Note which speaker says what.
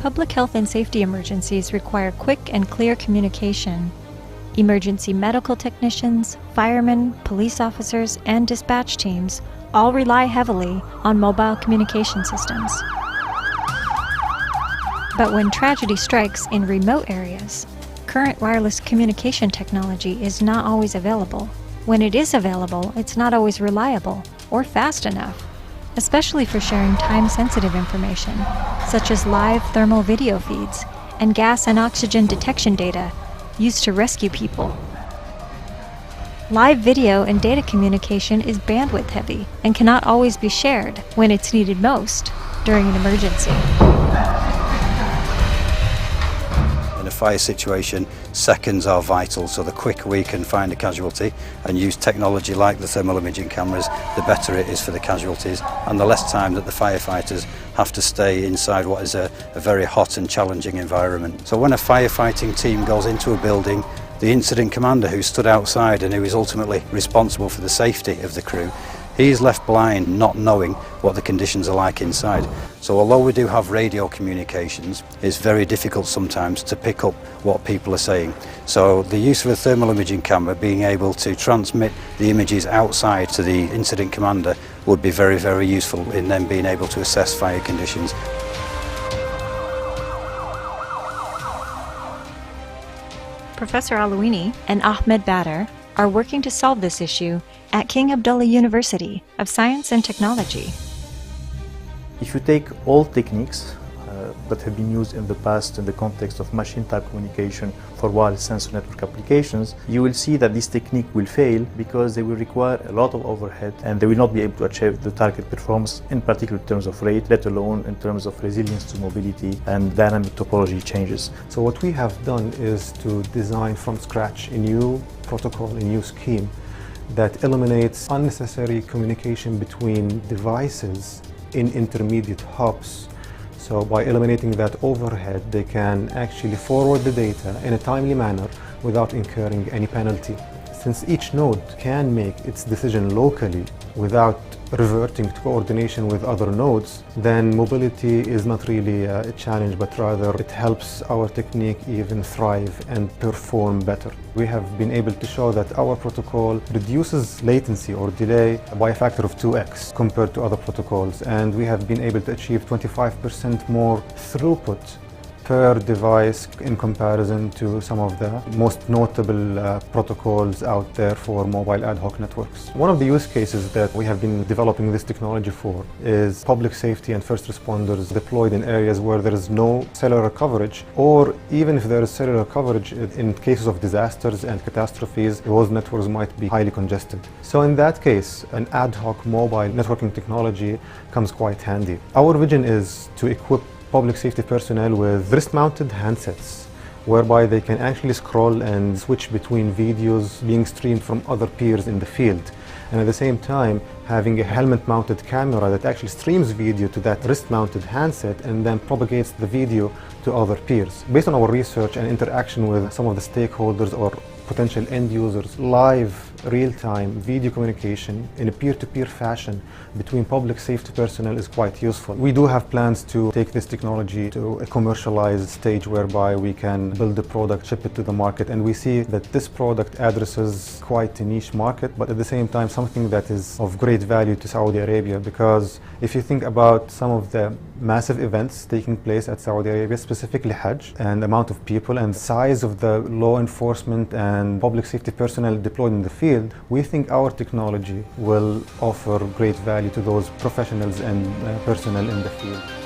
Speaker 1: Public health and safety emergencies require quick and clear communication. Emergency medical technicians, firemen, police officers, and dispatch teams all rely heavily on mobile communication systems. But when tragedy strikes in remote areas, current wireless communication technology is not always available. When it is available, it's not always reliable or fast enough, especially for sharing time-sensitive information, such as live thermal video feeds and gas and oxygen detection data used to rescue people. Live video and data communication is bandwidth heavy and cannot always be shared when it's needed most during an emergency.
Speaker 2: In a fire situation, seconds are vital, so the quicker we can find a casualty and use technology like the thermal imaging cameras, the better it is for the casualties and the less time that the firefighters have to stay inside what is a very hot and challenging environment. So when a firefighting team goes into a building, the incident commander who stood outside and who is ultimately responsible for the safety of the crew, he is left blind, not knowing what the conditions are like inside. So although we do have radio communications, it's very difficult sometimes to pick up what people are saying. So the use of a thermal imaging camera, being able to transmit the images outside to the incident commander, would be very, very useful in them being able to assess fire conditions.
Speaker 1: Professor Alouini and Ahmed Badr are working to solve this issue at King Abdullah University of Science and Technology.
Speaker 3: If you take all techniques that have been used in the past in the context of machine-type communication for wireless sensor network applications, you will see that this technique will fail because they will require a lot of overhead and they will not be able to achieve the target performance, in particular in terms of rate, let alone in terms of resilience to mobility and dynamic topology changes.
Speaker 4: So what we have done is to design from scratch a new protocol, a new scheme that eliminates unnecessary communication between devices in intermediate hubs. So by eliminating that overhead, they can actually forward the data in a timely manner without incurring any penalty. Since each node can make its decision locally without reverting to coordination with other nodes, then mobility is not really a challenge, but rather it helps our technique even thrive and perform better. We have been able to show that our protocol reduces latency or delay by a factor of 2x compared to other protocols, and we have been able to achieve 25% more throughput per device in comparison to some of the most notable protocols out there for mobile ad hoc networks. One of the use cases that we have been developing this technology for is public safety and first responders deployed in areas where there is no cellular coverage, or even if there is cellular coverage, in cases of disasters and catastrophes, those networks might be highly congested. So in that case, an ad hoc mobile networking technology comes quite handy. Our vision is to equip public safety personnel with wrist-mounted handsets, whereby they can actually scroll and switch between videos being streamed from other peers in the field, and at the same time having a helmet-mounted camera that actually streams video to that wrist-mounted handset and then propagates the video to other peers. Based on our research and interaction with some of the stakeholders or potential end users, live, real-time video communication in a peer-to-peer fashion between public safety personnel is quite useful. We do have plans to take this technology to a commercialized stage whereby we can build a product, ship it to the market, and we see that this product addresses quite a niche market, but at the same time something that is of great value to Saudi Arabia, because if you think about some of the massive events taking place at Saudi Arabia, specifically Hajj, and the amount of people and size of the law enforcement and public safety personnel deployed in the field, we think our technology will offer great value to those professionals and personnel in the field.